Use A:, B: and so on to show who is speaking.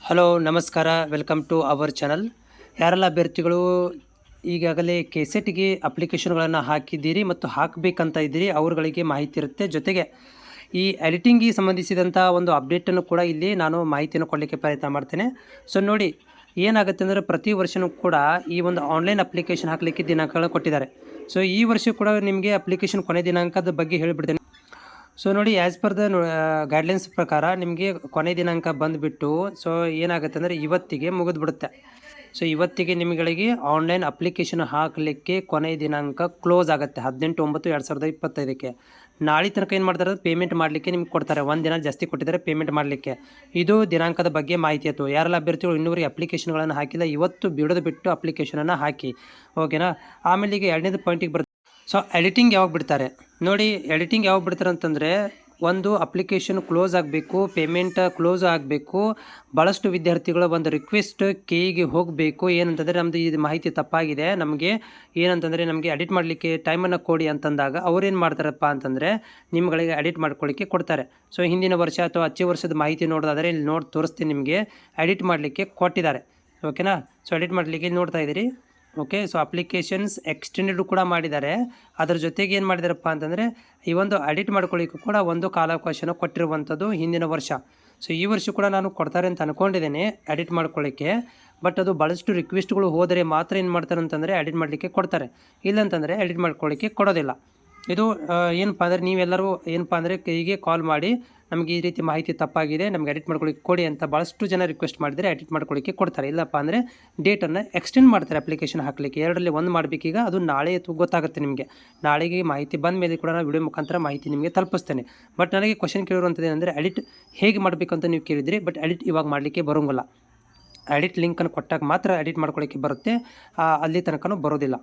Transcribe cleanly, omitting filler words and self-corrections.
A: Hello ನಮಸ್ಕಾರ, welcome to our channel. ಯಾರೆಲ್ಲ ಅಭ್ಯರ್ಥಿಗಳು ಈಗಾಗಲೇ ಕೆಸೆಟ್ಗೆ ಅಪ್ಲಿಕೇಶನ್ಗಳನ್ನು ಹಾಕಿದ್ದೀರಿ ಮತ್ತು ಹಾಕಬೇಕಂತ ಇದ್ದೀರಿ ಅವ್ರುಗಳಿಗೆ ಮಾಹಿತಿ ಇರುತ್ತೆ. ಜೊತೆಗೆ ಈ ಎಡಿಟಿಂಗಿಗೆ ಸಂಬಂಧಿಸಿದಂಥ ಒಂದು ಅಪ್ಡೇಟನ್ನು ಕೂಡ ಇಲ್ಲಿ ನಾನು ಮಾಹಿತಿಯನ್ನು ಕೊಡಲಿಕ್ಕೆ ಪ್ರಯತ್ನ ಮಾಡ್ತೇನೆ. ಸೊ ನೋಡಿ, ಏನಾಗುತ್ತೆ ಅಂದರೆ ಪ್ರತಿ ವರ್ಷವೂ ಕೂಡ ಈ ಒಂದು ಆನ್ಲೈನ್ ಅಪ್ಲಿಕೇಶನ್ ಹಾಕಲಿಕ್ಕೆ ದಿನಾಂಕಗಳನ್ನು ಕೊಟ್ಟಿದ್ದಾರೆ. ಸೊ ಈ ವರ್ಷ ಕೂಡ ನಿಮಗೆ ಅಪ್ಲಿಕೇಶನ್ ಕೊನೆ ದಿನಾಂಕದ ಬಗ್ಗೆ ಹೇಳಿಬಿಡ್ತೇನೆ. ಸೊ ನೋಡಿ, ಆ್ಯಸ್ ಪರ್ ದ ಗೈಡ್ಲೈನ್ಸ್ ಪ್ರಕಾರ ನಿಮಗೆ ಕೊನೆ ದಿನಾಂಕ ಬಂದುಬಿಟ್ಟು ಸೊ ಏನಾಗುತ್ತೆ ಅಂದರೆ ಇವತ್ತಿಗೆ ಮುಗಿದ್ಬಿಡುತ್ತೆ. ಸೊ ಇವತ್ತಿಗೆ ನಿಮಗೆ ಆನ್ಲೈನ್ ಅಪ್ಲಿಕೇಶನ್ ಹಾಕಲಿಕ್ಕೆ ಕೊನೆ ದಿನಾಂಕ ಕ್ಲೋಸ್ ಆಗುತ್ತೆ 18/9/2025. ನಾಳೆ ತನಕ ಏನು ಮಾಡ್ತಾರೆ, ಪೇಮೆಂಟ್ ಮಾಡಲಿಕ್ಕೆ ನಿಮ್ಗೆ ಕೊಡ್ತಾರೆ. ಒಂದು ದಿನ ಜಾಸ್ತಿ ಕೊಟ್ಟಿದ್ದಾರೆ ಪೇಮೆಂಟ್ ಮಾಡಲಿಕ್ಕೆ. ಇದು ದಿನಾಂಕದ ಬಗ್ಗೆ ಮಾಹಿತಿ ಆಯಿತು. ಯಾರೆಲ್ಲ ಅಭ್ಯರ್ಥಿಗಳು ಇನ್ನೂವರೆಗೆ ಅಪ್ಲಿಕೇಶನ್ಗಳನ್ನು ಹಾಕಿಲ್ಲ, ಇವತ್ತು ಬಿಟ್ಟು ಅಪ್ಲಿಕೇಶನನ್ನು ಹಾಕಿ, ಓಕೆನಾ. ಆಮೇಲೆ ಈಗ ಎರಡನೇದು ಪಾಯಿಂಟಿಗೆ ಬರುತ್ತೆ. ಸೊ ಎಡಿಟಿಂಗ್ ಯಾವಾಗ ಬಿಡ್ತಾರೆ ನೋಡಿ, ಎಡಿಟಿಂಗ್ ಯಾವಾಗ ಬಿಡ್ತಾರೆ ಅಂತಂದರೆ, ಒಂದು ಅಪ್ಲಿಕೇಶನ್ ಕ್ಲೋಸ್ ಆಗಬೇಕು, ಪೇಮೆಂಟ್ ಕ್ಲೋಸ್ ಆಗಬೇಕು, ಭಾಳಷ್ಟು ವಿದ್ಯಾರ್ಥಿಗಳ ಒಂದು ರಿಕ್ವೆಸ್ಟ್ ಕೆಗೆ ಹೋಗಬೇಕು. ಏನಂತಂದರೆ ನಮ್ಮದು ಇದು ಮಾಹಿತಿ ತಪ್ಪಾಗಿದೆ, ನಮಗೆ ಏನಂತಂದರೆ ನಮಗೆ ಎಡಿಟ್ ಮಾಡಲಿಕ್ಕೆ ಟೈಮನ್ನು ಕೊಡಿ ಅಂತಂದಾಗ ಅವ್ರೇನು ಮಾಡ್ತಾರಪ್ಪ ಅಂತಂದರೆ ನಿಮ್ಗಳಿಗೆ ಎಡಿಟ್ ಮಾಡ್ಕೊಳ್ಳಿಕ್ಕೆ ಕೊಡ್ತಾರೆ. ಸೊ ಹಿಂದಿನ ವರ್ಷ ಅಥವಾ ಹಚ್ಚೆ ವರ್ಷದ ಮಾಹಿತಿ ನೋಡೋದಾದರೆ ಇಲ್ಲಿ ನೋಡಿ ತೋರಿಸ್ತೀನಿ, ನಿಮಗೆ ಎಡಿಟ್ ಮಾಡಲಿಕ್ಕೆ ಕೊಟ್ಟಿದ್ದಾರೆ, ಓಕೆನಾ. ಸೊ ಎಡಿಟ್ ಮಾಡಲಿಕ್ಕೆ ನೋಡ್ತಾ ಇದ್ದೀರಿ, ಓಕೆ. ಸೊ ಅಪ್ಲಿಕೇಶನ್ಸ್ ಎಕ್ಸ್ಟೆಂಡೆಡ್ ಕೂಡ ಮಾಡಿದ್ದಾರೆ. ಅದರ ಜೊತೆಗೆ ಏನು ಮಾಡಿದಾರಪ್ಪ ಅಂತಂದರೆ ಈ ಒಂದು ಎಡಿಟ್ ಮಾಡ್ಕೊಳ್ಳಿಕ್ಕೂ ಕೂಡ ಒಂದು ಕಾಲಾವಕಾಶನ ಕೊಟ್ಟಿರುವಂಥದ್ದು ಹಿಂದಿನ ವರ್ಷ. ಸೊ ಈ ವರ್ಷ ಕೂಡ ನಾನು ಕೊಡ್ತಾರೆ ಅಂತ ಅಂದ್ಕೊಂಡಿದ್ದೇನೆ ಎಡಿಟ್ ಮಾಡ್ಕೊಳ್ಳಿಕ್ಕೆ. ಬಟ್ ಅದು ಭಾಳಷ್ಟು ರಿಕ್ವೆಸ್ಟ್ಗಳು ಹೋದರೆ ಮಾತ್ರ ಏನು ಮಾಡ್ತಾರೆ ಅಂತಂದರೆ ಎಡಿಟ್ ಮಾಡಲಿಕ್ಕೆ ಕೊಡ್ತಾರೆ, ಇಲ್ಲಂತಂದರೆ ಎಡಿಟ್ ಮಾಡ್ಕೊಳ್ಳಿಕ್ಕೆ ಕೊಡೋದಿಲ್ಲ. ಇದು ಏನಪ್ಪ ಅಂದರೆ ನೀವೆಲ್ಲರೂ ಏನಪ್ಪ ಅಂದರೆ ಹೀಗೆ ಕಾಲ್ ಮಾಡಿ ನಮಗೆ ಈ ರೀತಿ ಮಾಹಿತಿ ತಪ್ಪಾಗಿದೆ, ನಮಗೆ ಎಡಿಟ್ ಮಾಡ್ಕೊಳ್ಳಿಕ್ಕೆ ಕೊಡಿ ಅಂತ ಭಾಳಷ್ಟು ಜನ ರಿಕ್ವೆಸ್ಟ್ ಮಾಡಿದರೆ ಎಡಿಟ್ ಮಾಡ್ಕೊಳ್ಳಿಕ್ಕೆ ಕೊಡ್ತಾರೆ. ಇಲ್ಲಪ್ಪ ಅಂದರೆ ಡೇಟನ್ನು ಎಕ್ಸ್ಟೆಂಡ್ ಮಾಡ್ತಾರೆ ಅಪ್ಲಿಕೇಶನ್ ಹಾಕಲಿಕ್ಕೆ. ಎರಡರಲ್ಲಿ ಒಂದು ಮಾಡಬೇಕೀಗ, ಅದು ನಾಳೆ ಗೊತ್ತಾಗುತ್ತೆ ನಿಮಗೆ. ನಾಳೆಗೆ ಮಾಹಿತಿ ಬಂದ ಮೇಲೆ ಕೂಡ ನಾನು ವಿಡಿಯೋ ಮುಖಾಂತರ ಮಾಹಿತಿ ನಿಮಗೆ ತಲುಪಿಸ್ತೇನೆ. ಬಟ್ ನನಗೆ ಕ್ವಶನ್ ಕೇಳಿರುವಂಥದ್ದು ಏನಂದರೆ ಎಡಿಟ್ ಹೇಗೆ ಮಾಡಬೇಕು ಅಂತ ನೀವು ಕೇಳಿದ್ರಿ. ಬಟ್ ಎಡಿಟ್ ಇವಾಗ ಮಾಡಲಿಕ್ಕೆ ಬರೋಂಗಿಲ್ಲ. ಎಡಿಟ್ ಲಿಂಕನ್ನು ಕೊಟ್ಟಾಗ ಮಾತ್ರ ಎಡಿಟ್ ಮಾಡ್ಕೊಳ್ಳಿಕ್ಕೆ ಬರುತ್ತೆ, ಅಲ್ಲಿ ತನಕನೂ ಬರೋದಿಲ್ಲ.